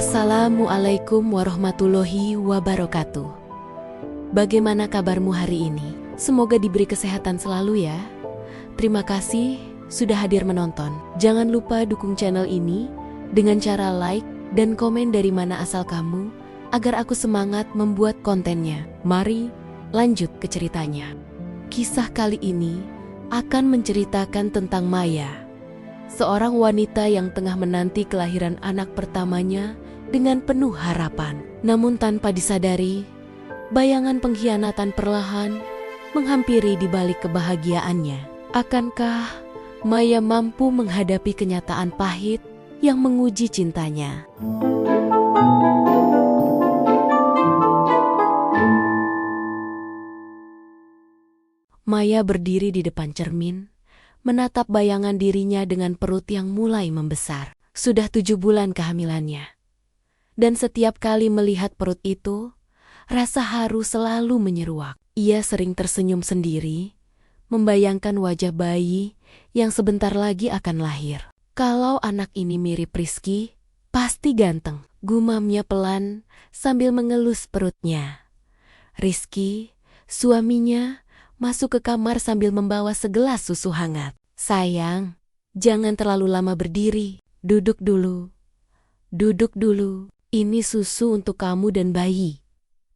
Assalamualaikum warahmatullahi wabarakatuh. Bagaimana kabarmu hari ini? Semoga diberi kesehatan selalu ya. Terima kasih sudah hadir menonton. Jangan lupa dukung channel ini dengan cara like dan komen dari mana asal kamu, agar aku semangat membuat kontennya. Mari lanjut ke ceritanya. Kisah kali ini akan menceritakan tentang Maya, seorang wanita yang tengah menanti kelahiran anak pertamanya dengan penuh harapan. Namun tanpa disadari, bayangan pengkhianatan perlahan menghampiri di balik kebahagiaannya. Akankah Maya mampu menghadapi kenyataan pahit yang menguji cintanya? Maya berdiri di depan cermin, menatap bayangan dirinya dengan perut yang mulai membesar. Sudah 7 bulan kehamilannya. Dan setiap kali melihat perut itu, rasa haru selalu menyeruak. Ia sering tersenyum sendiri, membayangkan wajah bayi yang sebentar lagi akan lahir. Kalau anak ini mirip Rizky, pasti ganteng, gumamnya pelan sambil mengelus perutnya. Rizky, suaminya, masuk ke kamar sambil membawa segelas susu hangat. Sayang, jangan terlalu lama berdiri. Duduk dulu. Duduk dulu. Ini susu untuk kamu dan bayi,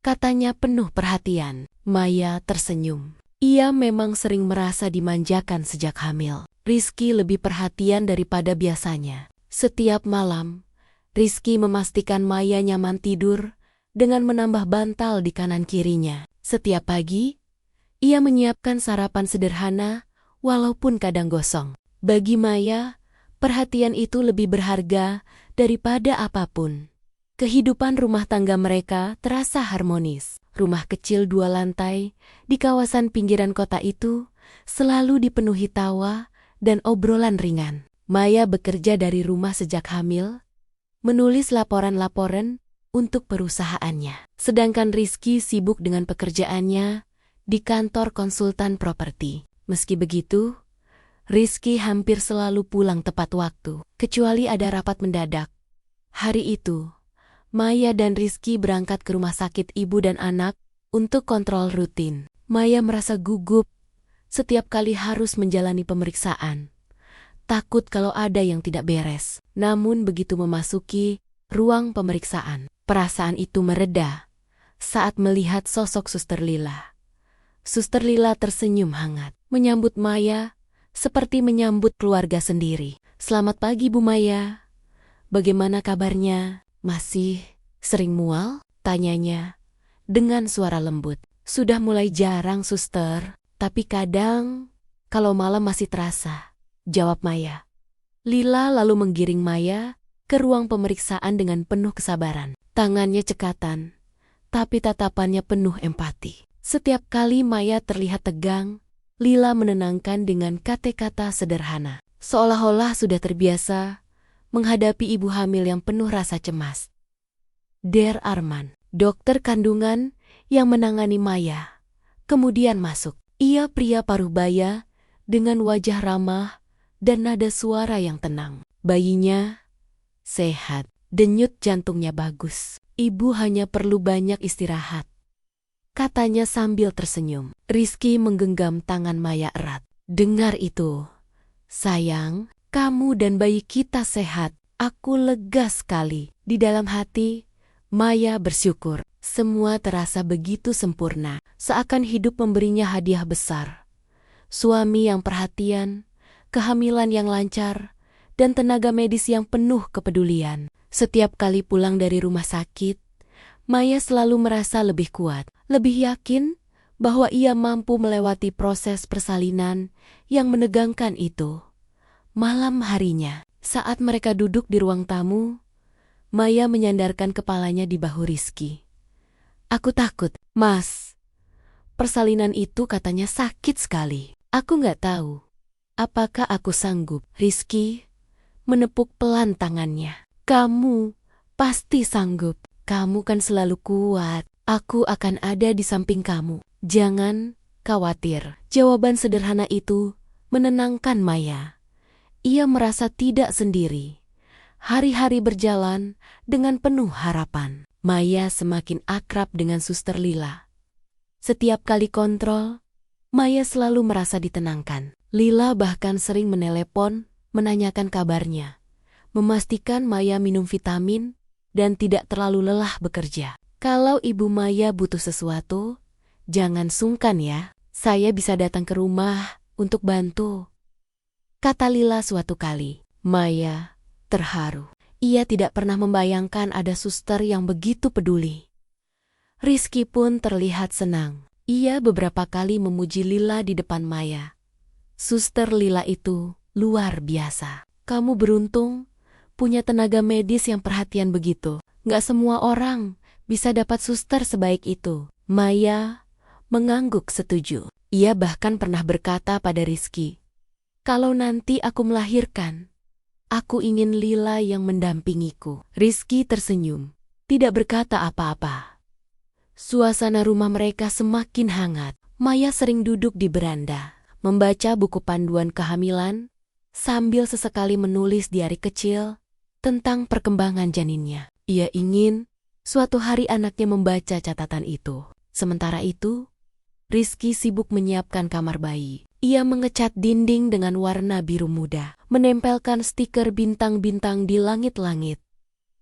katanya penuh perhatian. Maya tersenyum. Ia memang sering merasa dimanjakan sejak hamil. Rizky lebih perhatian daripada biasanya. Setiap malam, Rizky memastikan Maya nyaman tidur dengan menambah bantal di kanan kirinya. Setiap pagi, ia menyiapkan sarapan sederhana walaupun kadang gosong. Bagi Maya, perhatian itu lebih berharga daripada apapun. Kehidupan rumah tangga mereka terasa harmonis. Rumah kecil 2 lantai di kawasan pinggiran kota itu selalu dipenuhi tawa dan obrolan ringan. Maya bekerja dari rumah sejak hamil, menulis laporan-laporan untuk perusahaannya. Sedangkan Rizky sibuk dengan pekerjaannya di kantor konsultan properti. Meski begitu, Rizky hampir selalu pulang tepat waktu, kecuali ada rapat mendadak. Hari itu, Maya dan Rizky berangkat ke rumah sakit ibu dan anak untuk kontrol rutin. Maya merasa gugup setiap kali harus menjalani pemeriksaan. Takut kalau ada yang tidak beres. Namun begitu memasuki ruang pemeriksaan, perasaan itu mereda saat melihat sosok Suster Lila. Suster Lila tersenyum hangat, menyambut Maya seperti menyambut keluarga sendiri. Selamat pagi Bu Maya. Bagaimana kabarnya? Masih sering mual? Tanyanya dengan suara lembut. Sudah mulai jarang, Suster, tapi kadang kalau malam masih terasa, jawab Maya. Lila lalu menggiring Maya ke ruang pemeriksaan dengan penuh kesabaran. Tangannya cekatan, tapi tatapannya penuh empati. Setiap kali Maya terlihat tegang, Lila menenangkan dengan kata-kata sederhana. Seolah-olah sudah terbiasa menghadapi ibu hamil yang penuh rasa cemas. Der Arman, dokter kandungan yang menangani Maya, kemudian masuk. Ia pria paruh baya dengan wajah ramah dan nada suara yang tenang. Bayinya sehat, denyut jantungnya bagus. Ibu hanya perlu banyak istirahat, katanya sambil tersenyum. Rizky menggenggam tangan Maya erat. Dengar itu, sayang, kamu dan bayi kita sehat. Aku lega sekali. Di dalam hati, Maya bersyukur. Semua terasa begitu sempurna, seakan hidup memberinya hadiah besar. Suami yang perhatian, kehamilan yang lancar, dan tenaga medis yang penuh kepedulian. Setiap kali pulang dari rumah sakit, Maya selalu merasa lebih kuat, lebih yakin bahwa ia mampu melewati proses persalinan yang menegangkan itu. Malam harinya, saat mereka duduk di ruang tamu, Maya menyandarkan kepalanya di bahu Rizky. Aku takut, Mas. Persalinan itu katanya sakit sekali. Aku nggak tahu apakah aku sanggup. Rizky menepuk pelan tangannya. Kamu pasti sanggup. Kamu kan selalu kuat. Aku akan ada di samping kamu. Jangan khawatir. Jawaban sederhana itu menenangkan Maya. Ia merasa tidak sendiri. Hari-hari berjalan dengan penuh harapan. Maya semakin akrab dengan Suster Lila. Setiap kali kontrol, Maya selalu merasa ditenangkan. Lila bahkan sering menelepon, menanyakan kabarnya, memastikan Maya minum vitamin dan tidak terlalu lelah bekerja. Kalau Ibu Maya butuh sesuatu, jangan sungkan ya, saya bisa datang ke rumah untuk bantu, kata Lila suatu kali. Maya terharu. Ia tidak pernah membayangkan ada suster yang begitu peduli. Rizky pun terlihat senang. Ia beberapa kali memuji Lila di depan Maya. Suster Lila itu luar biasa. Kamu beruntung punya tenaga medis yang perhatian begitu. Nggak semua orang bisa dapat suster sebaik itu. Maya mengangguk setuju. Ia bahkan pernah berkata pada Rizky, kalau nanti aku melahirkan, aku ingin Lila yang mendampingiku. Rizky tersenyum, tidak berkata apa-apa. Suasana rumah mereka semakin hangat. Maya sering duduk di beranda, membaca buku panduan kehamilan, sambil sesekali menulis diari kecil tentang perkembangan janinnya. Ia ingin suatu hari anaknya membaca catatan itu. Sementara itu, Rizky sibuk menyiapkan kamar bayi. Ia mengecat dinding dengan warna biru muda, menempelkan stiker bintang-bintang di langit-langit,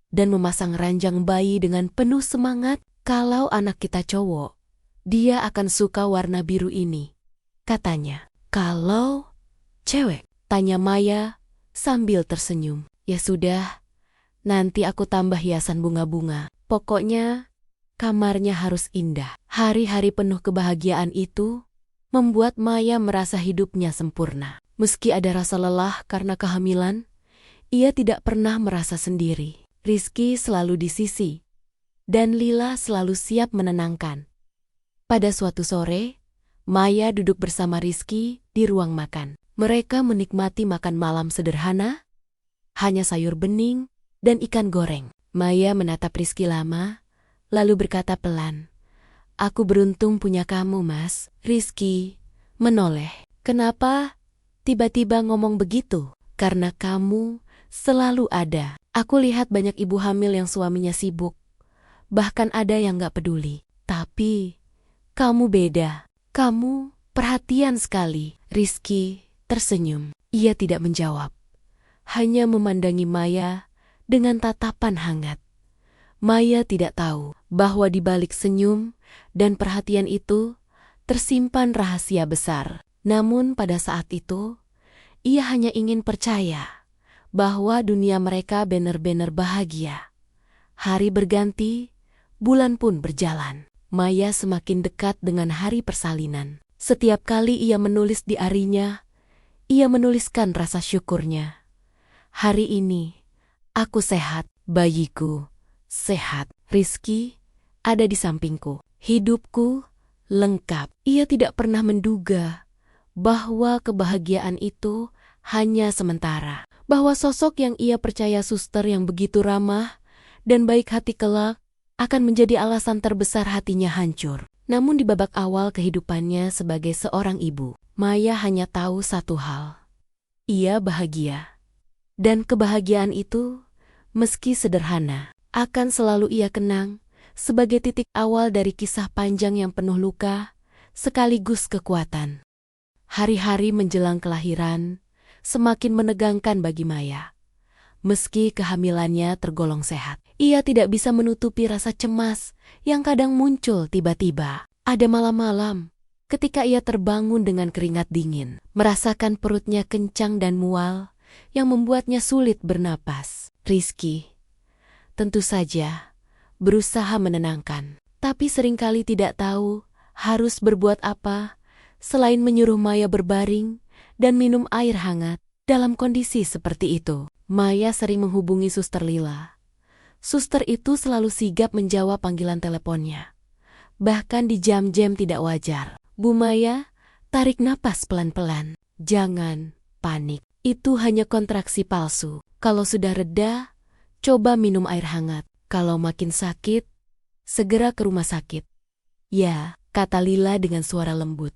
dan memasang ranjang bayi dengan penuh semangat. Kalau anak kita cowok, dia akan suka warna biru ini, katanya. Kalau cewek, tanya Maya sambil tersenyum. Ya sudah, nanti aku tambah hiasan bunga-bunga. Pokoknya, kamarnya harus indah. Hari-hari penuh kebahagiaan itu membuat Maya merasa hidupnya sempurna. Meski ada rasa lelah karena kehamilan, ia tidak pernah merasa sendiri. Rizky selalu di sisi, dan Lila selalu siap menenangkan. Pada suatu sore, Maya duduk bersama Rizky di ruang makan. Mereka menikmati makan malam sederhana, hanya sayur bening dan ikan goreng. Maya menatap Rizky lama, lalu berkata pelan, aku beruntung punya kamu, Mas. Rizky menoleh. Kenapa tiba-tiba ngomong begitu? Karena kamu selalu ada. Aku lihat banyak ibu hamil yang suaminya sibuk. Bahkan ada yang gak peduli. Tapi kamu beda. Kamu perhatian sekali. Rizky tersenyum. Ia tidak menjawab. Hanya memandangi Maya dengan tatapan hangat. Maya tidak tahu bahwa di balik senyum dan perhatian itu tersimpan rahasia besar. Namun pada saat itu, ia hanya ingin percaya bahwa dunia mereka benar-benar bahagia. Hari berganti, bulan pun berjalan. Maya semakin dekat dengan hari persalinan. Setiap kali ia menulis diarinya, ia menuliskan rasa syukurnya. Hari ini, aku sehat, bayiku sehat. Rizky ada di sampingku. Hidupku lengkap. Ia tidak pernah menduga bahwa kebahagiaan itu hanya sementara. Bahwa sosok yang ia percaya suster yang begitu ramah dan baik hati kelak akan menjadi alasan terbesar hatinya hancur. Namun di babak awal kehidupannya sebagai seorang ibu, Maya hanya tahu satu hal. Ia bahagia. Dan kebahagiaan itu, meski sederhana, akan selalu ia kenang sebagai titik awal dari kisah panjang yang penuh luka, sekaligus kekuatan. Hari-hari menjelang kelahiran semakin menegangkan bagi Maya. Meski kehamilannya tergolong sehat, ia tidak bisa menutupi rasa cemas yang kadang muncul tiba-tiba. Ada malam-malam ketika ia terbangun dengan keringat dingin, merasakan perutnya kencang dan mual yang membuatnya sulit bernapas. Rizky tentu saja berusaha menenangkan, tapi seringkali tidak tahu harus berbuat apa selain menyuruh Maya berbaring dan minum air hangat. Dalam kondisi seperti itu, Maya sering menghubungi Suster Lila. Suster itu selalu sigap menjawab panggilan teleponnya, bahkan di jam-jam tidak wajar. Bu Maya, tarik napas pelan-pelan. Jangan panik, itu hanya kontraksi palsu. Kalau sudah reda, coba minum air hangat. Kalau makin sakit, segera ke rumah sakit. Ya, kata Lila dengan suara lembut.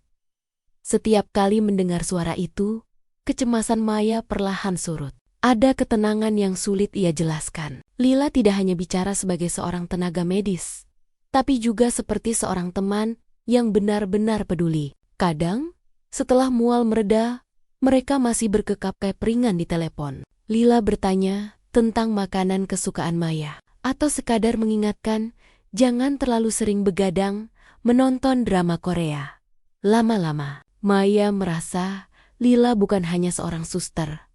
Setiap kali mendengar suara itu, kecemasan Maya perlahan surut. Ada ketenangan yang sulit ia jelaskan. Lila tidak hanya bicara sebagai seorang tenaga medis, tapi juga seperti seorang teman yang benar-benar peduli. Kadang, setelah mual mereda, mereka masih berkekap kepringan di telepon. Lila bertanya tentang makanan kesukaan Maya, atau sekadar mengingatkan jangan terlalu sering begadang menonton drama Korea. Lama-lama, Maya merasa Lila bukan hanya seorang suster,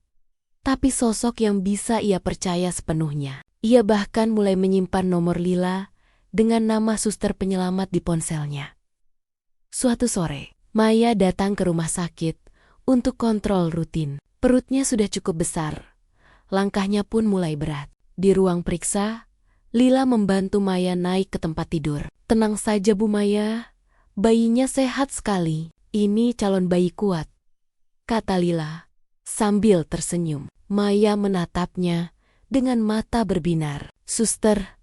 tapi sosok yang bisa ia percaya sepenuhnya. Ia bahkan mulai menyimpan nomor Lila dengan nama suster penyelamat di ponselnya. Suatu sore, Maya datang ke rumah sakit untuk kontrol rutin. Perutnya sudah cukup besar. Langkahnya pun mulai berat. Di ruang periksa, Lila membantu Maya naik ke tempat tidur. "Tenang saja Bu Maya, bayinya sehat sekali. Ini calon bayi kuat," kata Lila sambil tersenyum. Maya menatapnya dengan mata berbinar. "Suster,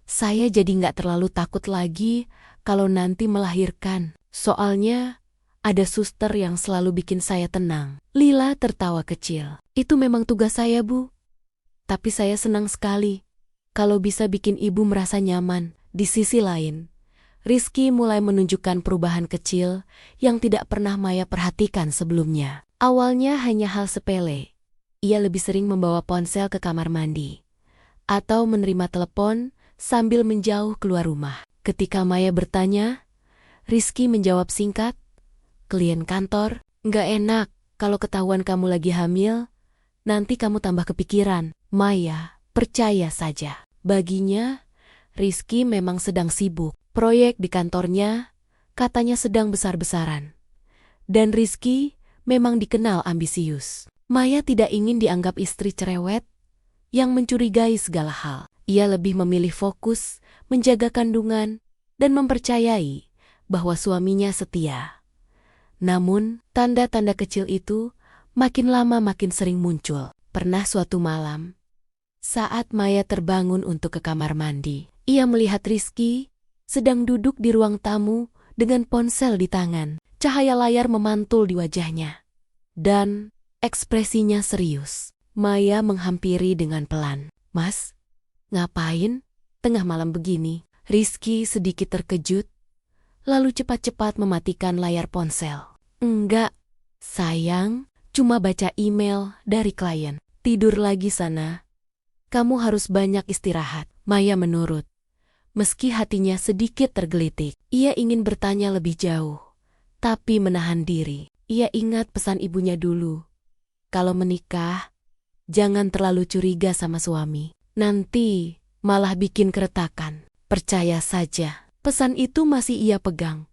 saya jadi nggak terlalu takut lagi kalau nanti melahirkan. Soalnya ada suster yang selalu bikin saya tenang." Lila tertawa kecil. "Itu memang tugas saya, Bu. Tapi saya senang sekali kalau bisa bikin ibu merasa nyaman." Di sisi lain, Rizky mulai menunjukkan perubahan kecil yang tidak pernah Maya perhatikan sebelumnya. Awalnya hanya hal sepele. Ia lebih sering membawa ponsel ke kamar mandi atau menerima telepon sambil menjauh keluar rumah. Ketika Maya bertanya, Rizky menjawab singkat, "Klien kantor, nggak enak kalau ketahuan kamu lagi hamil, nanti kamu tambah kepikiran." Maya percaya saja. Baginya, Rizky memang sedang sibuk. Proyek di kantornya katanya sedang besar-besaran. Dan Rizky memang dikenal ambisius. Maya tidak ingin dianggap istri cerewet yang mencurigai segala hal. Ia lebih memilih fokus, menjaga kandungan, dan mempercayai bahwa suaminya setia. Namun, tanda-tanda kecil itu makin lama makin sering muncul. Pernah suatu malam, saat Maya terbangun untuk ke kamar mandi, ia melihat Rizky sedang duduk di ruang tamu dengan ponsel di tangan. Cahaya layar memantul di wajahnya, dan ekspresinya serius. Maya menghampiri dengan pelan. "Mas, ngapain tengah malam begini?" Rizky sedikit terkejut, lalu cepat-cepat mematikan layar ponsel. "Enggak, sayang, cuma baca email dari klien." "Tidur lagi sana. Kamu harus banyak istirahat." Maya menurut, meski hatinya sedikit tergelitik. Ia ingin bertanya lebih jauh, tapi menahan diri. Ia ingat pesan ibunya dulu. Kalau menikah, jangan terlalu curiga sama suami. Nanti malah bikin keretakan. Percaya saja, pesan itu masih ia pegang.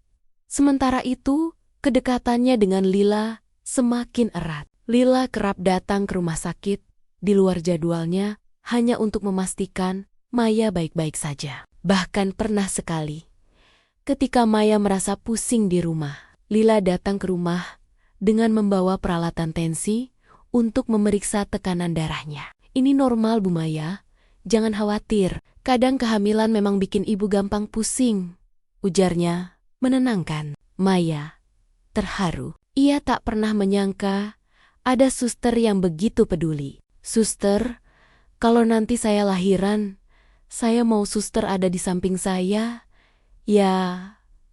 Sementara itu, kedekatannya dengan Lila semakin erat. Lila kerap datang ke rumah sakit di luar jadwalnya hanya untuk memastikan Maya baik-baik saja. Bahkan pernah sekali, ketika Maya merasa pusing di rumah, Lila datang ke rumah dengan membawa peralatan tensi untuk memeriksa tekanan darahnya. "Ini normal Bu Maya, jangan khawatir. Kadang kehamilan memang bikin ibu gampang pusing," ujarnya menenangkan. Maya terharu. Ia tak pernah menyangka ada suster yang begitu peduli. "Suster, kalau nanti saya lahiran, saya mau suster ada di samping saya." "Ya,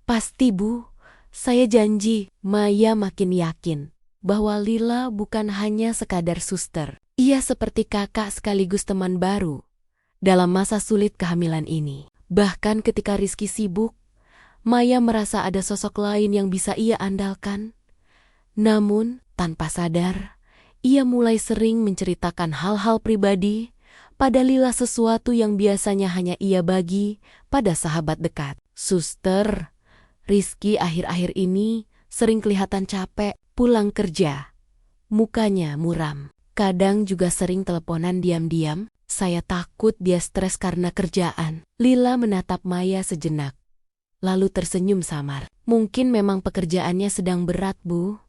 pasti Bu, saya janji." Maya makin yakin bahwa Lila bukan hanya sekadar suster. Ia seperti kakak sekaligus teman baru dalam masa sulit kehamilan ini. Bahkan ketika Rizky sibuk, Maya merasa ada sosok lain yang bisa ia andalkan. Namun, tanpa sadar, ia mulai sering menceritakan hal-hal pribadi pada Lila, sesuatu yang biasanya hanya ia bagi pada sahabat dekat. "Suster, Rizky akhir-akhir ini sering kelihatan capek pulang kerja. Mukanya muram. Kadang juga sering teleponan diam-diam. Saya takut dia stres karena kerjaan." Lila menatap Maya sejenak, lalu tersenyum samar. "Mungkin memang pekerjaannya sedang berat, Bu.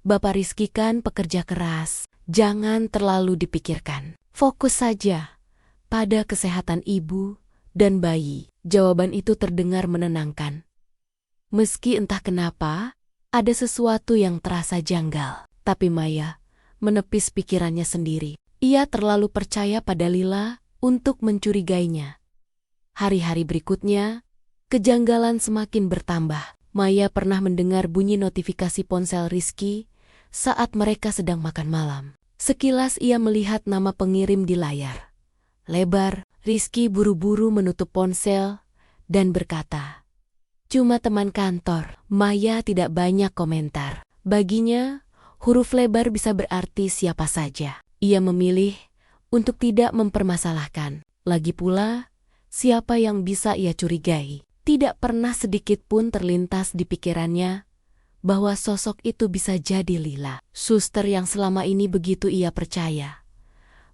Bapak Rizky kan pekerja keras. Jangan terlalu dipikirkan. Fokus saja pada kesehatan ibu dan bayi." Jawaban itu terdengar menenangkan. Meski entah kenapa, ada sesuatu yang terasa janggal. Tapi Maya menepis pikirannya sendiri. Ia terlalu percaya pada Lila untuk mencurigainya. Hari-hari berikutnya, kejanggalan semakin bertambah. Maya pernah mendengar bunyi notifikasi ponsel Rizky saat mereka sedang makan malam. Sekilas ia melihat nama pengirim di layar lebar. Rizky buru-buru menutup ponsel dan berkata, "Cuma teman kantor." Maya tidak banyak komentar. Baginya, huruf lebar bisa berarti siapa saja. Ia memilih untuk tidak mempermasalahkan. Lagi pula, siapa yang bisa ia curigai? Tidak pernah sedikit pun terlintas di pikirannya bahwa sosok itu bisa jadi Lila, suster yang selama ini begitu ia percaya.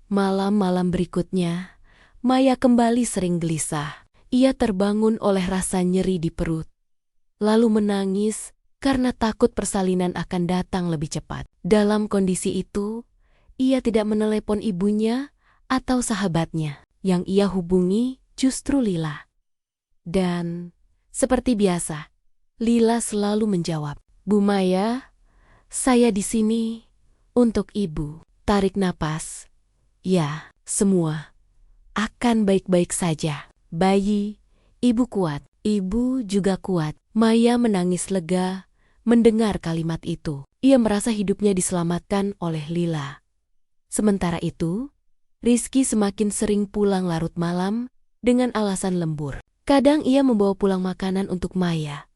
Malam-malam berikutnya, Maya kembali sering gelisah. Ia terbangun oleh rasa nyeri di perut, lalu menangis karena takut persalinan akan datang lebih cepat. Dalam kondisi itu, ia tidak menelepon ibunya atau sahabatnya. Yang ia hubungi justru Lila. Dan seperti biasa, Lila selalu menjawab, "Bu Maya, saya di sini untuk Ibu." Tarik napas. Ya, semua akan baik-baik saja. Bayi, Ibu kuat. Ibu juga kuat. Maya menangis lega mendengar kalimat itu. Ia merasa hidupnya diselamatkan oleh Lila. Sementara itu, Rizky semakin sering pulang larut malam dengan alasan lembur. Kadang ia membawa pulang makanan untuk Maya,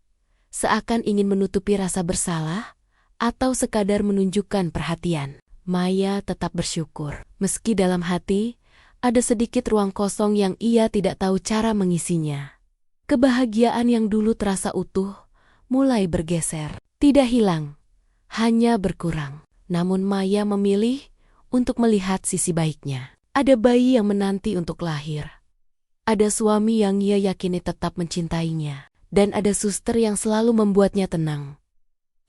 seakan ingin menutupi rasa bersalah atau sekadar menunjukkan perhatian. Maya tetap bersyukur, meski dalam hati ada sedikit ruang kosong yang ia tidak tahu cara mengisinya. Kebahagiaan yang dulu terasa utuh mulai bergeser, tidak hilang, hanya berkurang. Namun Maya memilih untuk melihat sisi baiknya. Ada bayi yang menanti untuk lahir. Ada suami yang ia yakini tetap mencintainya. Dan ada suster yang selalu membuatnya tenang.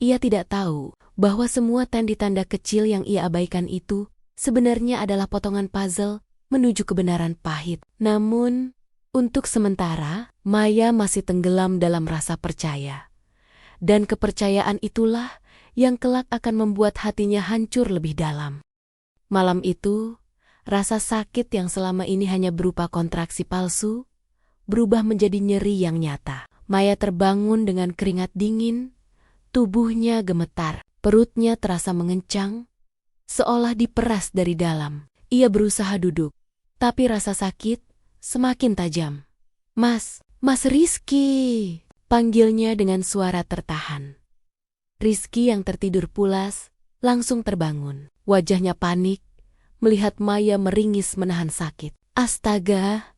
Ia tidak tahu bahwa semua tanda-tanda kecil yang ia abaikan itu sebenarnya adalah potongan puzzle menuju kebenaran pahit. Namun, untuk sementara, Maya masih tenggelam dalam rasa percaya. Dan kepercayaan itulah yang kelak akan membuat hatinya hancur lebih dalam. Malam itu, rasa sakit yang selama ini hanya berupa kontraksi palsu, berubah menjadi nyeri yang nyata. Maya terbangun dengan keringat dingin, tubuhnya gemetar, perutnya terasa mengencang, seolah diperas dari dalam. Ia berusaha duduk, tapi rasa sakit semakin tajam. Mas Rizky!" panggilnya dengan suara tertahan. Rizky yang tertidur pulas langsung terbangun. Wajahnya panik melihat Maya meringis menahan sakit. "Astaga,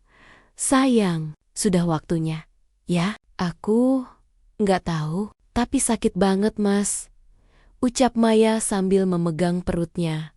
sayang, sudah waktunya." "Ya, aku nggak tahu, tapi sakit banget, Mas," ucap Maya sambil memegang perutnya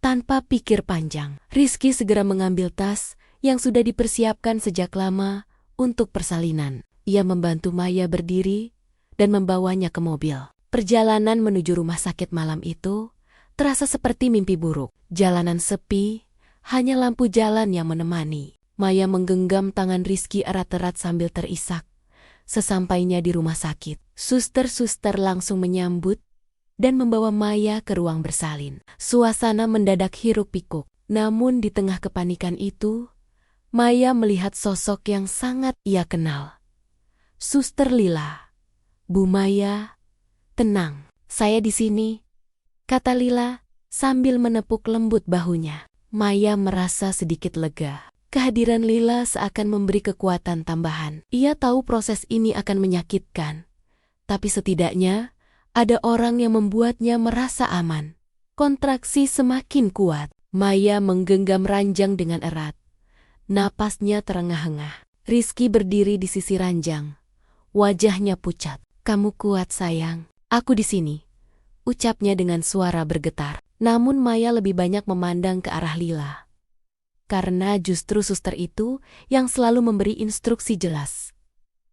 tanpa pikir panjang. Rizky segera mengambil tas yang sudah dipersiapkan sejak lama untuk persalinan. Ia membantu Maya berdiri dan membawanya ke mobil. Perjalanan menuju rumah sakit malam itu terasa seperti mimpi buruk. Jalanan sepi, hanya lampu jalan yang menemani. Maya menggenggam tangan Rizky erat-erat sambil terisak. Sesampainya di rumah sakit, suster-suster langsung menyambut dan membawa Maya ke ruang bersalin. Suasana mendadak hiruk-pikuk. Namun di tengah kepanikan itu, Maya melihat sosok yang sangat ia kenal. Suster Lila. "Bu Maya, tenang, saya di sini," kata Lila sambil menepuk lembut bahunya. Maya merasa sedikit lega. Kehadiran Lila seakan memberi kekuatan tambahan. Ia tahu proses ini akan menyakitkan, tapi setidaknya ada orang yang membuatnya merasa aman. Kontraksi semakin kuat. Maya menggenggam ranjang dengan erat. Napasnya terengah-engah. Rizky berdiri di sisi ranjang. Wajahnya pucat. "Kamu kuat, sayang. Aku di sini," ucapnya dengan suara bergetar. Namun Maya lebih banyak memandang ke arah Lila. Karena justru suster itu yang selalu memberi instruksi jelas.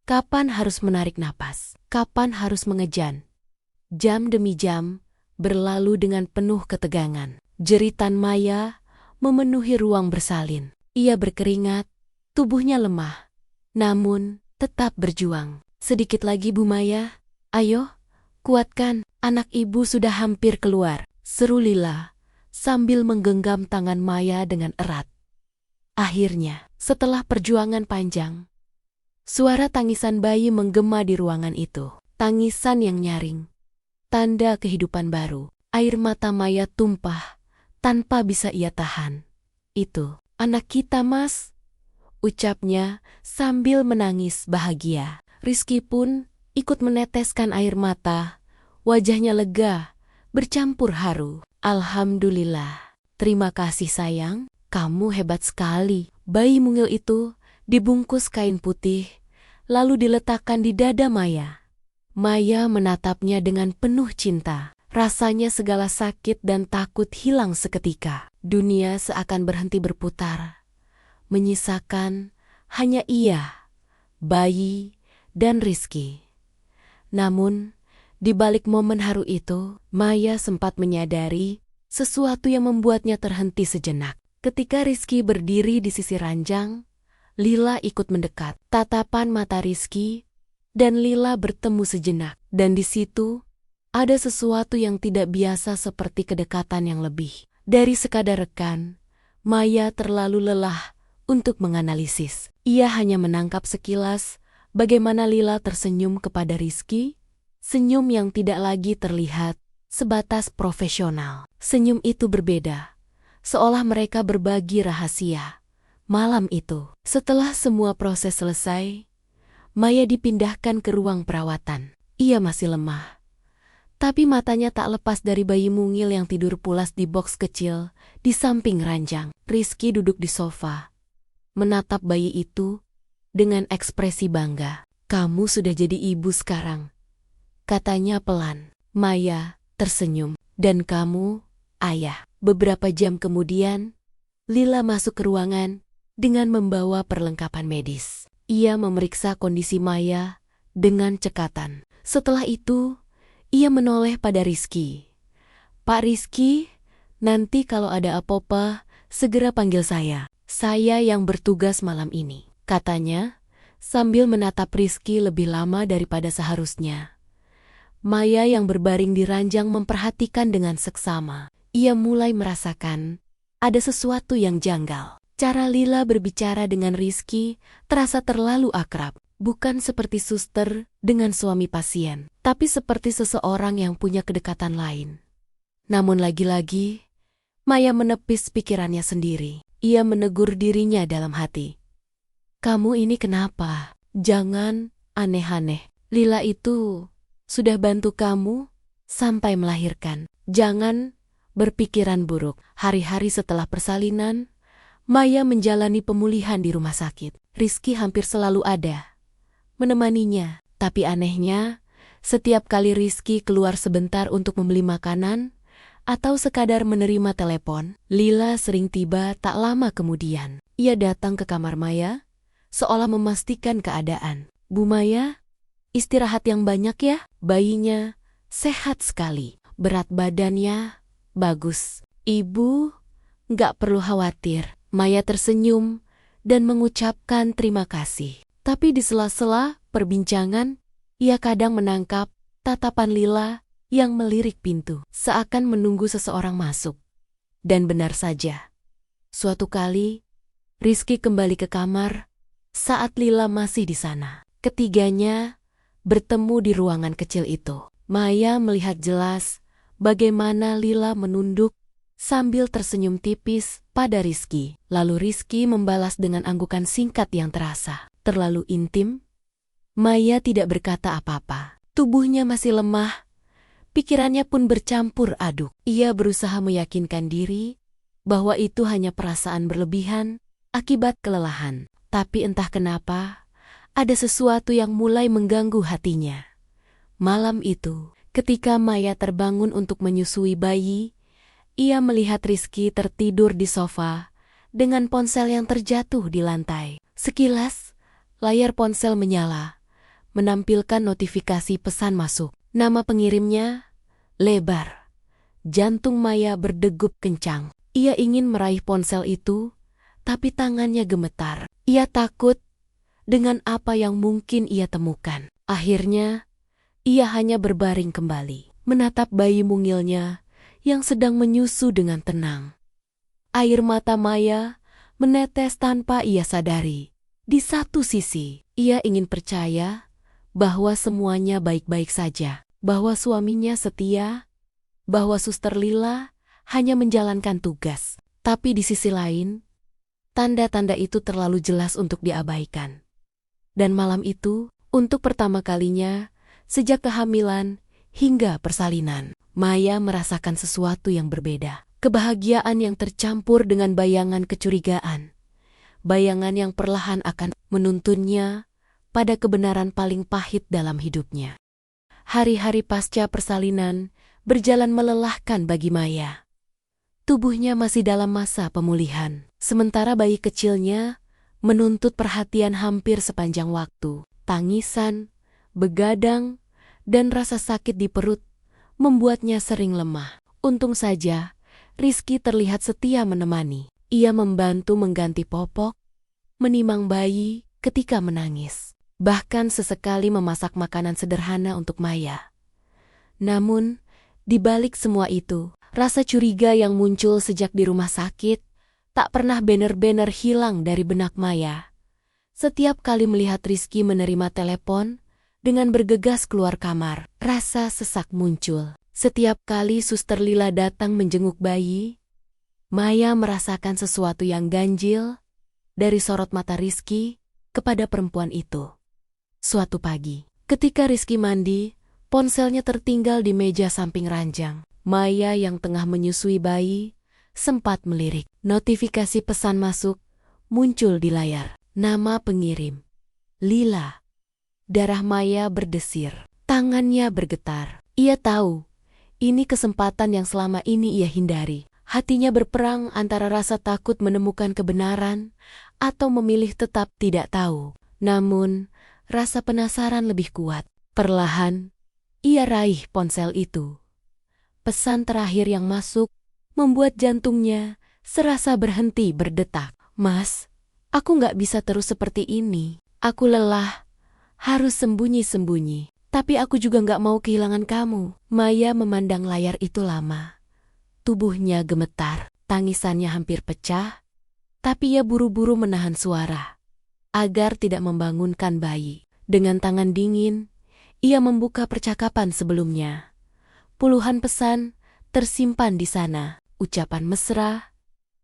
Kapan harus menarik napas, kapan harus mengejan. Jam demi jam berlalu dengan penuh ketegangan. Jeritan Maya memenuhi ruang bersalin. Ia berkeringat, tubuhnya lemah, namun tetap berjuang. "Sedikit lagi, Bu Maya. Ayo, kuatkan, anak ibu sudah hampir keluar," seru Lila sambil menggenggam tangan Maya dengan erat. Akhirnya, setelah perjuangan panjang, suara tangisan bayi menggema di ruangan itu. Tangisan yang nyaring, tanda kehidupan baru. Air mata Maya tumpah tanpa bisa ia tahan. "Itu anak kita, Mas," ucapnya sambil menangis bahagia. Rizky pun ikut meneteskan air mata. Wajahnya lega, bercampur haru. "Alhamdulillah. Terima kasih sayang, kamu hebat sekali." Bayi mungil itu dibungkus kain putih, lalu diletakkan di dada Maya. Maya menatapnya dengan penuh cinta. Rasanya segala sakit dan takut hilang seketika. Dunia seakan berhenti berputar, menyisakan hanya ia, bayi, dan Rizky. Namun, di balik momen haru itu, Maya sempat menyadari sesuatu yang membuatnya terhenti sejenak. Ketika Rizky berdiri di sisi ranjang, Lila ikut mendekat. Tatapan mata Rizky dan Lila bertemu sejenak, dan di situ ada sesuatu yang tidak biasa seperti kedekatan yang lebih dari sekadar rekan. Maya terlalu lelah untuk menganalisis. Ia hanya menangkap sekilas bagaimana Lila tersenyum kepada Rizky, senyum yang tidak lagi terlihat, sebatas profesional. Senyum itu berbeda, seolah mereka berbagi rahasia. Malam itu, setelah semua proses selesai, Maya dipindahkan ke ruang perawatan. Ia masih lemah, tapi matanya tak lepas dari bayi mungil yang tidur pulas di boks kecil di samping ranjang. Rizky duduk di sofa, menatap bayi itu dengan ekspresi bangga. "Kamu sudah jadi ibu sekarang," katanya pelan. Maya tersenyum. "Dan kamu, ayah." Beberapa jam kemudian, Lila masuk ke ruangan dengan membawa perlengkapan medis. Ia memeriksa kondisi Maya dengan cekatan. Setelah itu, ia menoleh pada Rizky. "Pak Rizky, nanti kalau ada apa-apa, segera panggil saya. Saya yang bertugas malam ini," katanya, sambil menatap Rizky lebih lama daripada seharusnya. Maya yang berbaring di ranjang memperhatikan dengan seksama. Ia mulai merasakan ada sesuatu yang janggal. Cara Lila berbicara dengan Rizky terasa terlalu akrab. Bukan seperti suster dengan suami pasien, tapi seperti seseorang yang punya kedekatan lain. Namun lagi-lagi, Maya menepis pikirannya sendiri. Ia menegur dirinya dalam hati. "Kamu ini kenapa? Jangan aneh-aneh. Lila itu sudah bantu kamu sampai melahirkan. Jangan berpikiran buruk." Hari-hari setelah persalinan, Maya menjalani pemulihan di rumah sakit. Rizky hampir selalu ada, menemaninya. Tapi anehnya, setiap kali Rizky keluar sebentar untuk membeli makanan atau sekadar menerima telepon, Lila sering tiba tak lama kemudian. Ia datang ke kamar Maya, seolah memastikan keadaan. "Bu Maya, istirahat yang banyak ya." Bayinya sehat sekali, berat badannya bagus. "Ibu, nggak perlu khawatir." Maya tersenyum dan mengucapkan terima kasih. Tapi di sela-sela perbincangan, ia kadang menangkap tatapan Lila yang melirik pintu, seakan menunggu seseorang masuk. Dan benar saja, suatu kali, Rizky kembali ke kamar saat Lila masih di sana. Ketiganya bertemu di ruangan kecil itu. Maya melihat jelas bagaimana Lila menunduk sambil tersenyum tipis pada Rizky. Lalu Rizky membalas dengan anggukan singkat yang terasa terlalu intim. Maya tidak berkata apa-apa. Tubuhnya masih lemah, pikirannya pun bercampur aduk. Ia berusaha meyakinkan diri bahwa itu hanya perasaan berlebihan akibat kelelahan. Tapi entah kenapa, ada sesuatu yang mulai mengganggu hatinya. Malam itu, ketika Maya terbangun untuk menyusui bayi, ia melihat Rizky tertidur di sofa dengan ponsel yang terjatuh di lantai. Sekilas, layar ponsel menyala, menampilkan notifikasi pesan masuk. Nama pengirimnya lebar. Jantung Maya berdegup kencang. Ia ingin meraih ponsel itu, tapi tangannya gemetar. Ia takut dengan apa yang mungkin ia temukan. Akhirnya, ia hanya berbaring kembali, menatap bayi mungilnya yang sedang menyusu dengan tenang. Air mata Maya menetes tanpa ia sadari. Di satu sisi, ia ingin percaya bahwa semuanya baik-baik saja, bahwa suaminya setia, bahwa Suster Lila hanya menjalankan tugas. Tapi di sisi lain, tanda-tanda itu terlalu jelas untuk diabaikan. Dan malam itu, untuk pertama kalinya, sejak kehamilan hingga persalinan, Maya merasakan sesuatu yang berbeda. Kebahagiaan yang tercampur dengan bayangan kecurigaan. Bayangan yang perlahan akan menuntunnya pada kebenaran paling pahit dalam hidupnya. Hari-hari pasca persalinan berjalan melelahkan bagi Maya. Tubuhnya masih dalam masa pemulihan, sementara bayi kecilnya menuntut perhatian hampir sepanjang waktu. Tangisan, begadang, dan rasa sakit di perut membuatnya sering lemah. Untung saja, Rizky terlihat setia menemani. Ia membantu mengganti popok, menimang bayi ketika menangis. Bahkan sesekali memasak makanan sederhana untuk Maya. Namun, di balik semua itu, rasa curiga yang muncul sejak di rumah sakit tak pernah benar-benar hilang dari benak Maya. Setiap kali melihat Rizky menerima telepon, dengan bergegas keluar kamar, rasa sesak muncul. Setiap kali Suster Lila datang menjenguk bayi, Maya merasakan sesuatu yang ganjil dari sorot mata Rizky kepada perempuan itu. Suatu pagi, ketika Rizky mandi, ponselnya tertinggal di meja samping ranjang. Maya yang tengah menyusui bayi sempat melirik. Notifikasi pesan masuk muncul di layar. Nama pengirim, Lila. Darah Maya berdesir, tangannya bergetar. Ia tahu, ini kesempatan yang selama ini ia hindari. Hatinya berperang antara rasa takut menemukan kebenaran atau memilih tetap tidak tahu. Namun, rasa penasaran lebih kuat. Perlahan, ia raih ponsel itu. Pesan terakhir yang masuk membuat jantungnya serasa berhenti berdetak. Mas, aku nggak bisa terus seperti ini. Aku lelah, harus sembunyi-sembunyi. Tapi aku juga nggak mau kehilangan kamu. Maya memandang layar itu lama. Tubuhnya gemetar, tangisannya hampir pecah. Tapi ia buru-buru menahan suara agar tidak membangunkan bayi. Dengan tangan dingin, ia membuka percakapan sebelumnya. Puluhan pesan tersimpan di sana. Ucapan mesra,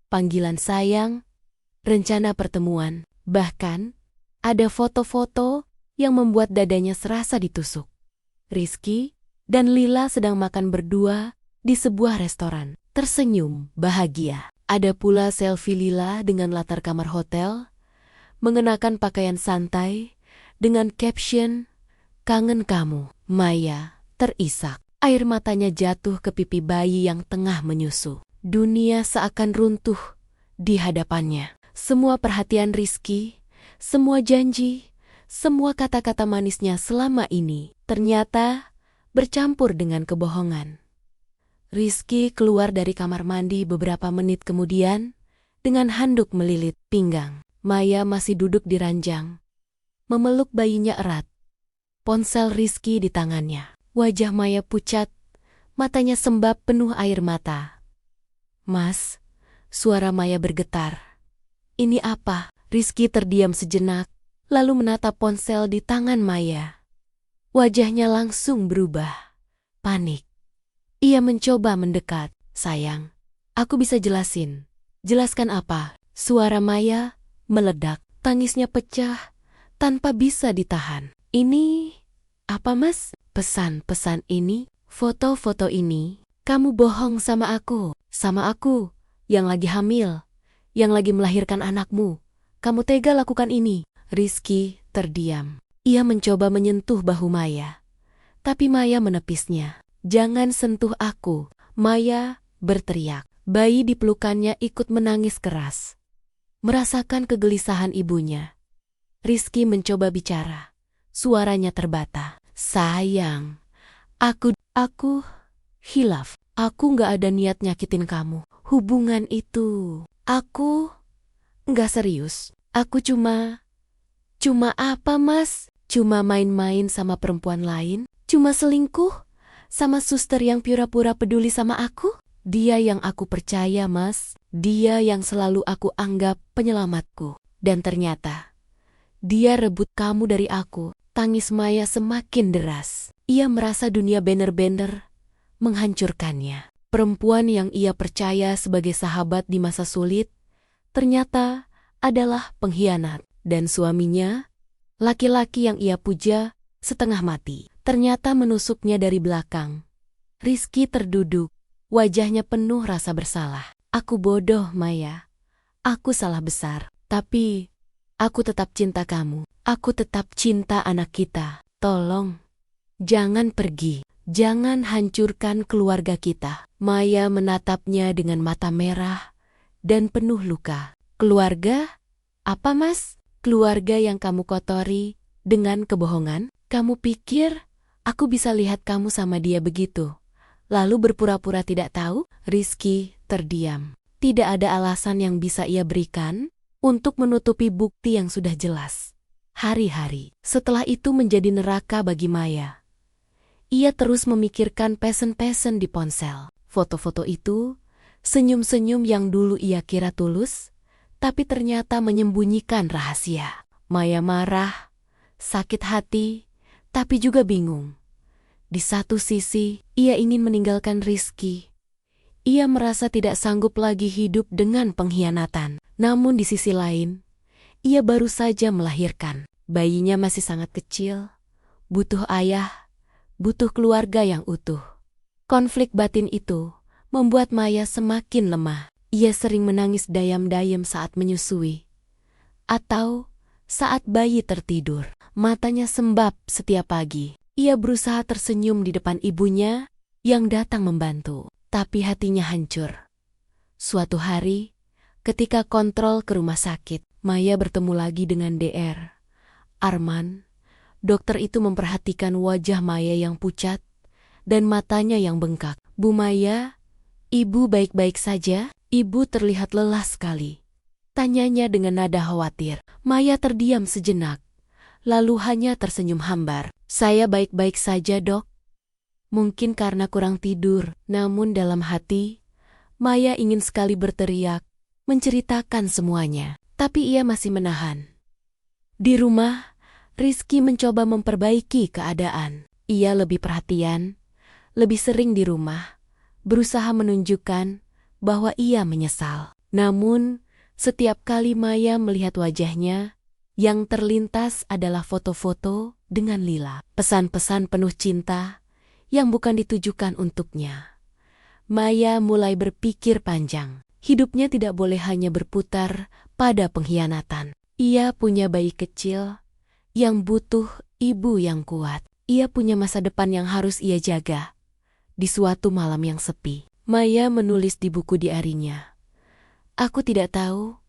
panggilan sayang, rencana pertemuan. Bahkan, ada foto-foto yang membuat dadanya serasa ditusuk. Rizky dan Lila sedang makan berdua di sebuah restoran. Tersenyum, bahagia. Ada pula selfie Lila dengan latar kamar hotel, mengenakan pakaian santai, dengan caption, "Kangen kamu." Maya terisak. Air matanya jatuh ke pipi bayi yang tengah menyusu. Dunia seakan runtuh di hadapannya. Semua perhatian Rizky, semua janji, semua kata-kata manisnya selama ini ternyata bercampur dengan kebohongan. Rizky keluar dari kamar mandi beberapa menit kemudian dengan handuk melilit pinggang. Maya masih duduk di ranjang, memeluk bayinya erat. Ponsel Rizky di tangannya. Wajah Maya pucat, matanya sembab penuh air mata. "Mas," suara Maya bergetar. "Ini apa?" Rizky terdiam sejenak, lalu menatap ponsel di tangan Maya. Wajahnya langsung berubah, panik. Ia mencoba mendekat. "Sayang, aku bisa jelasin." "Jelaskan apa?" Suara Maya meledak, tangisnya pecah tanpa bisa ditahan. "Ini apa, Mas? Pesan-pesan ini, foto-foto ini, kamu bohong sama aku yang lagi hamil, yang lagi melahirkan anakmu. Kamu tega lakukan ini." Rizky terdiam. Ia mencoba menyentuh bahu Maya, tapi Maya menepisnya. "Jangan sentuh aku," Maya berteriak. Bayi di pelukannya ikut menangis keras, merasakan kegelisahan ibunya. Rizky mencoba bicara, suaranya terbata. "Sayang, aku hilaf. Aku nggak ada niat nyakitin kamu. Hubungan itu, aku nggak serius. Aku cuma apa, Mas? Cuma main-main sama perempuan lain? Cuma selingkuh sama suster yang pura-pura peduli sama aku?" Dia yang aku percaya, Mas. Dia yang selalu aku anggap penyelamatku. Dan ternyata, dia rebut kamu dari aku. Tangis Maya semakin deras. Ia merasa dunia bener-bener menghancurkannya. Perempuan yang ia percaya sebagai sahabat di masa sulit, ternyata adalah pengkhianat. Dan suaminya, laki-laki yang ia puja setengah mati, ternyata menusuknya dari belakang. Rizky terduduk, wajahnya penuh rasa bersalah. Aku bodoh, Maya. Aku salah besar. Tapi, aku tetap cinta kamu. Aku tetap cinta anak kita. Tolong, jangan pergi. Jangan hancurkan keluarga kita. Maya menatapnya dengan mata merah dan penuh luka. Keluarga? Apa, Mas? Keluarga yang kamu kotori dengan kebohongan? Kamu pikir aku bisa lihat kamu sama dia begitu, lalu berpura-pura tidak tahu? Rizky terdiam. Tidak ada alasan yang bisa ia berikan untuk menutupi bukti yang sudah jelas. Hari-hari setelah itu menjadi neraka bagi Maya. Ia terus memikirkan pesen-pesen di ponsel. Foto-foto itu, senyum-senyum yang dulu ia kira tulus, tapi ternyata menyembunyikan rahasia. Maya marah, sakit hati, tapi juga bingung. Di satu sisi, ia ingin meninggalkan Rizky. Ia merasa tidak sanggup lagi hidup dengan pengkhianatan. Namun di sisi lain, ia baru saja melahirkan. Bayinya masih sangat kecil, butuh ayah, butuh keluarga yang utuh. Konflik batin itu membuat Maya semakin lemah. Ia sering menangis dayam-dayam saat menyusui, atau saat bayi tertidur. Matanya sembab setiap pagi. Ia berusaha tersenyum di depan ibunya yang datang membantu, tapi hatinya hancur. Suatu hari, ketika kontrol ke rumah sakit, Maya bertemu lagi dengan DR. Arman, dokter itu memperhatikan wajah Maya yang pucat dan matanya yang bengkak. Bu Maya, ibu baik-baik saja? Ibu terlihat lelah sekali. Tanyanya dengan nada khawatir. Maya terdiam sejenak, lalu hanya tersenyum hambar. Saya baik-baik saja, Dok. Mungkin karena kurang tidur, namun dalam hati, Maya ingin sekali berteriak, menceritakan semuanya. Tapi ia masih menahan. Di rumah, Rizky mencoba memperbaiki keadaan. Ia lebih perhatian, lebih sering di rumah, berusaha menunjukkan bahwa ia menyesal. Namun, setiap kali Maya melihat wajahnya, yang terlintas adalah foto-foto dengan Lila. Pesan-pesan penuh cinta yang bukan ditujukan untuknya. Maya mulai berpikir panjang. Hidupnya tidak boleh hanya berputar pada pengkhianatan. Ia punya bayi kecil yang butuh ibu yang kuat. Ia punya masa depan yang harus ia jaga. Di suatu malam yang sepi, Maya menulis di buku diarinya. Aku tidak tahu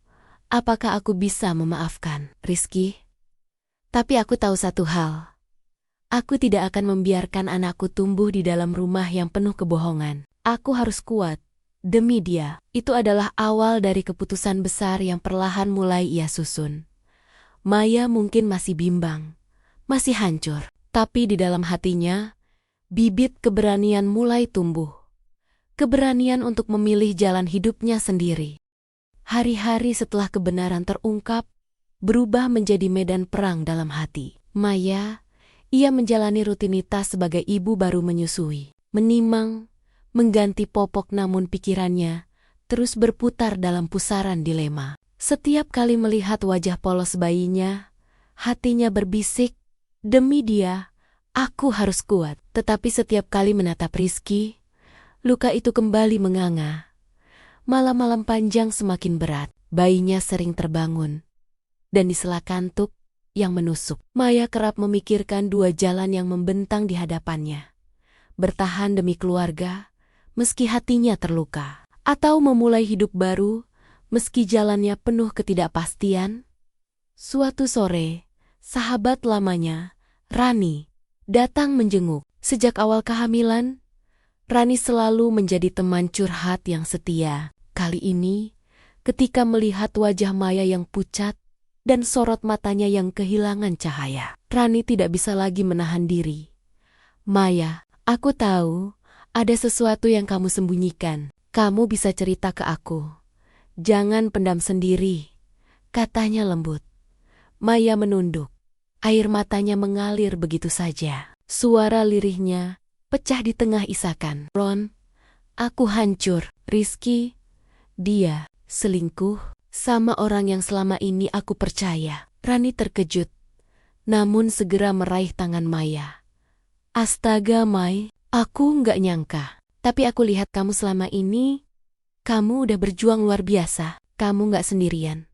apakah aku bisa memaafkan Rizky. Tapi aku tahu satu hal. Aku tidak akan membiarkan anakku tumbuh di dalam rumah yang penuh kebohongan. Aku harus kuat. Demi dia, itu adalah awal dari keputusan besar yang perlahan mulai ia susun. Maya mungkin masih bimbang, masih hancur, tapi di dalam hatinya, bibit keberanian mulai tumbuh. Keberanian untuk memilih jalan hidupnya sendiri. Hari-hari setelah kebenaran terungkap, berubah menjadi medan perang dalam hati. Maya, ia menjalani rutinitas sebagai ibu baru menyusui, menimang, mengganti popok, namun pikirannya terus berputar dalam pusaran dilema. Setiap kali melihat wajah polos bayinya, hatinya berbisik, demi dia, aku harus kuat. Tetapi setiap kali menatap Rizky, luka itu kembali menganga. Malam-malam panjang semakin berat, bayinya sering terbangun. Dan di sela kantuk yang menusuk, Maya kerap memikirkan dua jalan yang membentang di hadapannya. Bertahan demi keluarga, meski hatinya terluka, atau memulai hidup baru, meski jalannya penuh ketidakpastian. Suatu sore, sahabat lamanya, Rani, datang menjenguk. Sejak awal kehamilan, Rani selalu menjadi teman curhat yang setia. Kali ini, ketika melihat wajah Maya yang pucat dan sorot matanya yang kehilangan cahaya, Rani tidak bisa lagi menahan diri. Maya, aku tahu ada sesuatu yang kamu sembunyikan. Kamu bisa cerita ke aku. Jangan pendam sendiri, katanya lembut. Maya menunduk. Air matanya mengalir begitu saja. Suara lirihnya pecah di tengah isakan. Ron, aku hancur. Rizky, dia selingkuh sama orang yang selama ini aku percaya. Rani terkejut, namun segera meraih tangan Maya. Astaga, Mai, aku nggak nyangka. Tapi aku lihat kamu selama ini, kamu udah berjuang luar biasa. Kamu nggak sendirian.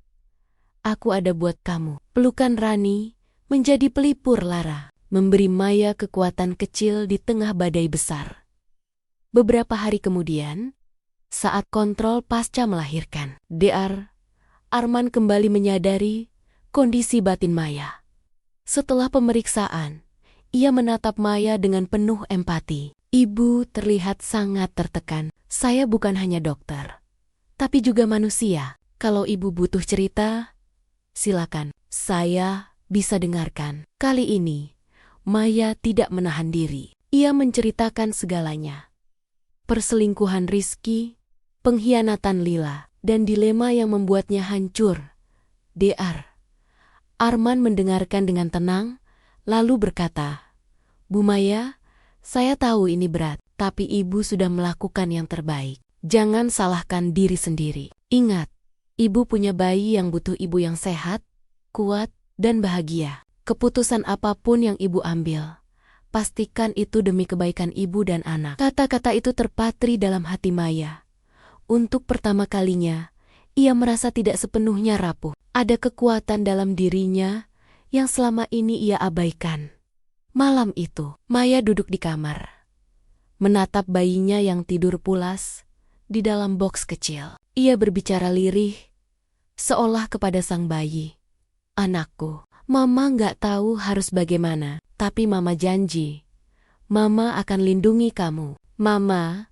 Aku ada buat kamu. Pelukan Rani menjadi pelipur lara, memberi Maya kekuatan kecil di tengah badai besar. Beberapa hari kemudian, saat kontrol pasca melahirkan, Arman kembali menyadari kondisi batin Maya. Setelah pemeriksaan, ia menatap Maya dengan penuh empati. Ibu terlihat sangat tertekan. Saya bukan hanya dokter, tapi juga manusia. Kalau ibu butuh cerita, silakan. Saya bisa dengarkan. Kali ini, Maya tidak menahan diri. Ia menceritakan segalanya. Perselingkuhan Rizky, pengkhianatan Lila, dan dilema yang membuatnya hancur. Arman mendengarkan dengan tenang, lalu berkata, Bu Maya, saya tahu ini berat, tapi ibu sudah melakukan yang terbaik. Jangan salahkan diri sendiri. Ingat, ibu punya bayi yang butuh ibu yang sehat, kuat, dan bahagia. Keputusan apapun yang ibu ambil, pastikan itu demi kebaikan ibu dan anak. Kata-kata itu terpatri dalam hati Maya. Untuk pertama kalinya, ia merasa tidak sepenuhnya rapuh. Ada kekuatan dalam dirinya yang selama ini ia abaikan. Malam itu, Maya duduk di kamar, menatap bayinya yang tidur pulas di dalam boks kecil. Ia berbicara lirih, seolah kepada sang bayi. Anakku, Mama nggak tahu harus bagaimana, tapi Mama janji, Mama akan lindungi kamu. Mama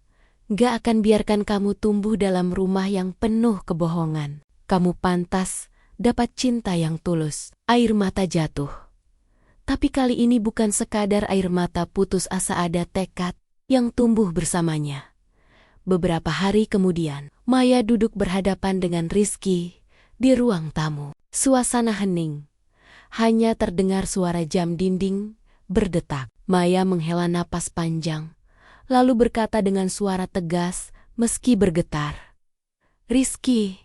nggak akan biarkan kamu tumbuh dalam rumah yang penuh kebohongan. Kamu pantas dapat cinta yang tulus. Air mata jatuh. Tapi kali ini bukan sekadar air mata putus asa, ada tekad yang tumbuh bersamanya. Beberapa hari kemudian, Maya duduk berhadapan dengan Rizky di ruang tamu. Suasana hening. Hanya terdengar suara jam dinding berdetak. Maya menghela napas panjang, lalu berkata dengan suara tegas meski bergetar. Rizky,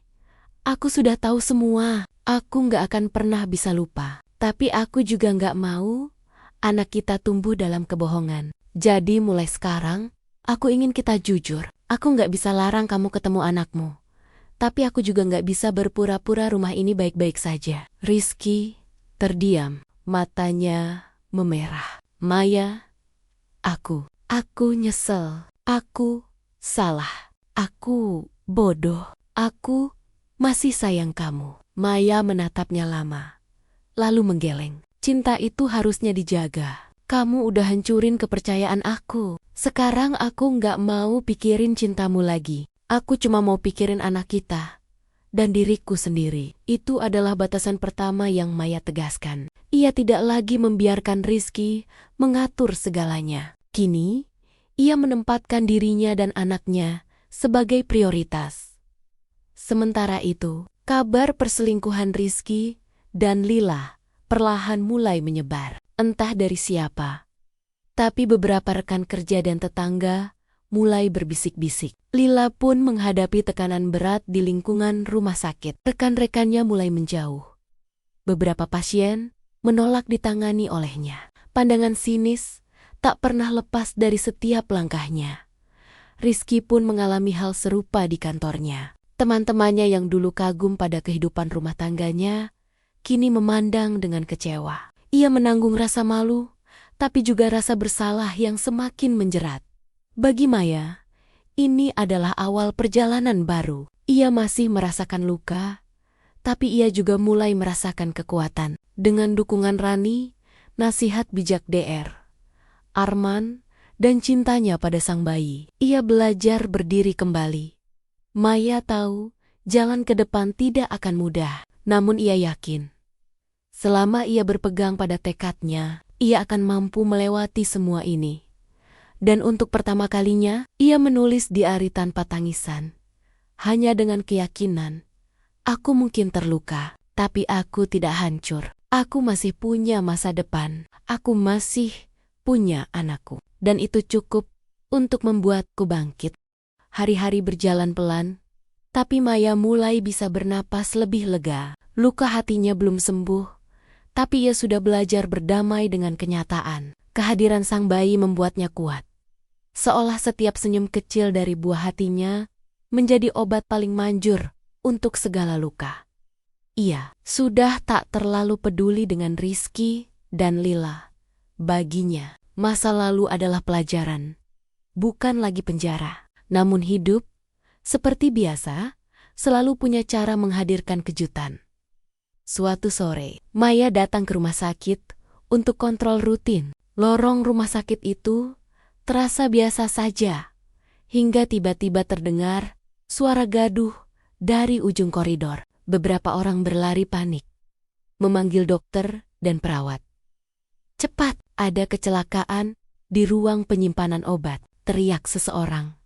aku sudah tahu semua. Aku nggak akan pernah bisa lupa. Tapi aku juga nggak mau anak kita tumbuh dalam kebohongan. Jadi mulai sekarang, aku ingin kita jujur. Aku nggak bisa larang kamu ketemu anakmu. Tapi aku juga nggak bisa berpura-pura rumah ini baik-baik saja. Rizky terdiam, matanya memerah. Maya, aku nyesel. Aku salah. Aku bodoh. Aku masih sayang kamu. Maya menatapnya lama, lalu menggeleng. Cinta itu harusnya dijaga. Kamu udah hancurin kepercayaan aku. Sekarang aku nggak mau pikirin cintamu lagi. Aku cuma mau pikirin anak kita dan diriku sendiri. Itu adalah batasan pertama yang Maya tegaskan. Ia tidak lagi membiarkan Rizky mengatur segalanya. Kini, ia menempatkan dirinya dan anaknya sebagai prioritas. Sementara itu, kabar perselingkuhan Rizky dan Lila perlahan mulai menyebar. Entah dari siapa, tapi beberapa rekan kerja dan tetangga mulai berbisik-bisik. Lila pun menghadapi tekanan berat di lingkungan rumah sakit. Rekan-rekannya mulai menjauh. Beberapa pasien menolak ditangani olehnya. Pandangan sinis tak pernah lepas dari setiap langkahnya. Rizky pun mengalami hal serupa di kantornya. Teman-temannya yang dulu kagum pada kehidupan rumah tangganya, kini memandang dengan kecewa. Ia menanggung rasa malu, tapi juga rasa bersalah yang semakin menjerat. Bagi Maya, ini adalah awal perjalanan baru. Ia masih merasakan luka, tapi ia juga mulai merasakan kekuatan. Dengan dukungan Rani, nasihat bijak Arman, dan cintanya pada sang bayi, ia belajar berdiri kembali. Maya tahu jalan ke depan tidak akan mudah, namun ia yakin selama ia berpegang pada tekadnya, ia akan mampu melewati semua ini. Dan untuk pertama kalinya, ia menulis diari tanpa tangisan. Hanya dengan keyakinan, aku mungkin terluka, tapi aku tidak hancur. Aku masih punya masa depan. Aku masih punya anakku. Dan itu cukup untuk membuatku bangkit. Hari-hari berjalan pelan, tapi Maya mulai bisa bernapas lebih lega. Luka hatinya belum sembuh, tapi ia sudah belajar berdamai dengan kenyataan. Kehadiran sang bayi membuatnya kuat. Seolah setiap senyum kecil dari buah hatinya menjadi obat paling manjur untuk segala luka. Ia sudah tak terlalu peduli dengan Rizky dan Lila. Baginya, masa lalu adalah pelajaran, bukan lagi penjara. Namun hidup, seperti biasa, selalu punya cara menghadirkan kejutan. Suatu sore, Maya datang ke rumah sakit untuk kontrol rutin. Lorong rumah sakit itu terasa biasa saja, hingga tiba-tiba terdengar suara gaduh dari ujung koridor. Beberapa orang berlari panik, memanggil dokter dan perawat. "Cepat, ada kecelakaan di ruang penyimpanan obat," teriak seseorang.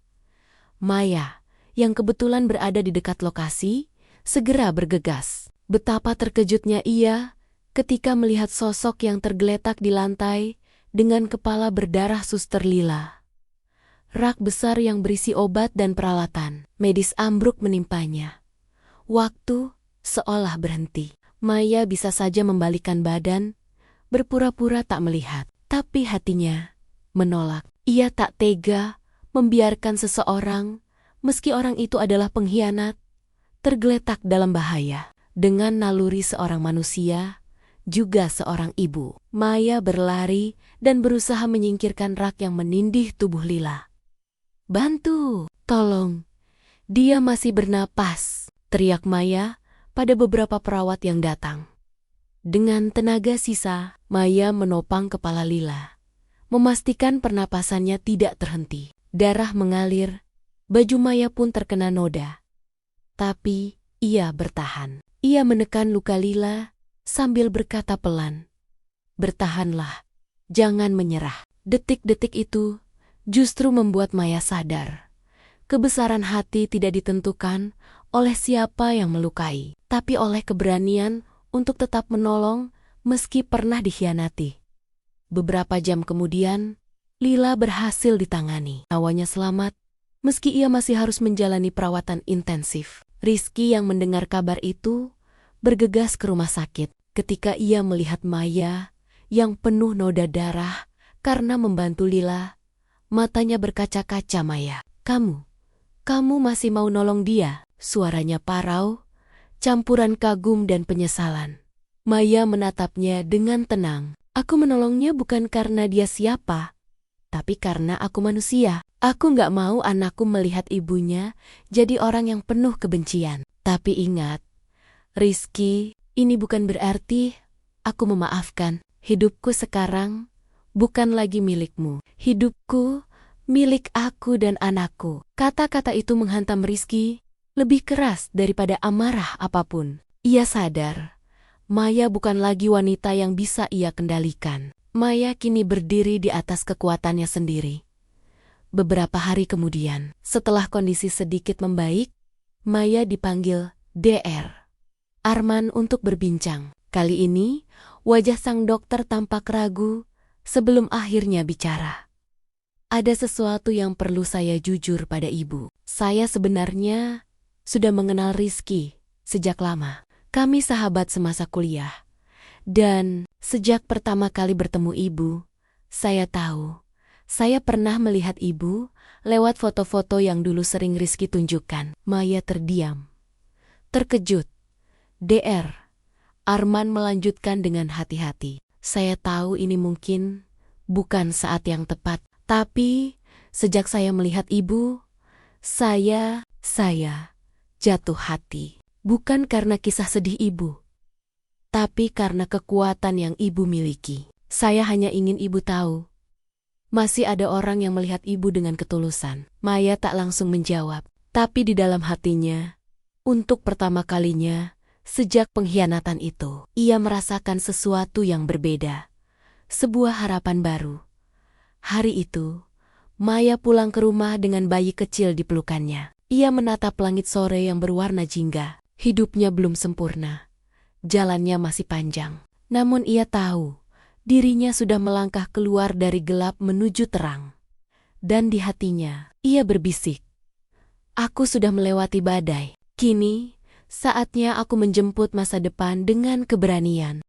Maya, yang kebetulan berada di dekat lokasi, segera bergegas. Betapa terkejutnya ia ketika melihat sosok yang tergeletak di lantai dengan kepala berdarah Suster Lila. Rak besar yang berisi obat dan peralatan medis ambruk menimpanya. Waktu seolah berhenti. Maya bisa saja membalikkan badan, berpura-pura tak melihat. Tapi hatinya menolak. Ia tak tega membiarkan seseorang, meski orang itu adalah pengkhianat, tergeletak dalam bahaya. Dengan naluri seorang manusia, juga seorang ibu, Maya berlari dan berusaha menyingkirkan rak yang menindih tubuh Lila. "Bantu, tolong, dia masih bernapas," teriak Maya pada beberapa perawat yang datang. Dengan tenaga sisa, Maya menopang kepala Lila, memastikan pernapasannya tidak terhenti. Darah mengalir, baju Maya pun terkena noda. Tapi ia bertahan. Ia menekan luka Lila sambil berkata pelan, "Bertahanlah, jangan menyerah." Detik-detik itu justru membuat Maya sadar. Kebesaran hati tidak ditentukan oleh siapa yang melukai, tapi oleh keberanian untuk tetap menolong meski pernah dikhianati. Beberapa jam kemudian, Lila berhasil ditangani. Nyawanya selamat, meski ia masih harus menjalani perawatan intensif. Rizky yang mendengar kabar itu bergegas ke rumah sakit. Ketika ia melihat Maya yang penuh noda darah karena membantu Lila, matanya berkaca-kaca. "Maya, kamu masih mau nolong dia?" Suaranya parau, campuran kagum dan penyesalan. Maya menatapnya dengan tenang. "Aku menolongnya bukan karena dia siapa, tapi karena aku manusia. Aku nggak mau anakku melihat ibunya jadi orang yang penuh kebencian. Tapi ingat, Rizky, ini bukan berarti aku memaafkan. Hidupku sekarang bukan lagi milikmu. Hidupku milik aku dan anakku." Kata-kata itu menghantam Rizky lebih keras daripada amarah apapun. Ia sadar, Maya bukan lagi wanita yang bisa ia kendalikan. Maya kini berdiri di atas kekuatannya sendiri. Beberapa hari kemudian, setelah kondisi sedikit membaik, Maya dipanggil Dr. Arman untuk berbincang. Kali ini, wajah sang dokter tampak ragu sebelum akhirnya bicara. "Ada sesuatu yang perlu saya jujur pada ibu. Saya sebenarnya sudah mengenal Rizky sejak lama. Kami sahabat semasa kuliah. Dan sejak pertama kali bertemu ibu, saya tahu. Saya pernah melihat ibu lewat foto-foto yang dulu sering Rizky tunjukkan." Maya terdiam, terkejut. Dr. Arman melanjutkan dengan hati-hati. "Saya tahu ini mungkin bukan saat yang tepat, tapi sejak saya melihat ibu, saya jatuh hati. Bukan karena kisah sedih ibu, tapi karena kekuatan yang ibu miliki. Saya hanya ingin ibu tahu, masih ada orang yang melihat ibu dengan ketulusan." Maya tak langsung menjawab, tapi di dalam hatinya, untuk pertama kalinya sejak pengkhianatan itu, ia merasakan sesuatu yang berbeda. Sebuah harapan baru. Hari itu, Maya pulang ke rumah dengan bayi kecil di pelukannya. Ia menatap langit sore yang berwarna jingga. Hidupnya belum sempurna. Jalannya masih panjang. Namun ia tahu, dirinya sudah melangkah keluar dari gelap menuju terang. Dan di hatinya, ia berbisik, "Aku sudah melewati badai. Kini, saatnya aku menjemput masa depan dengan keberanian."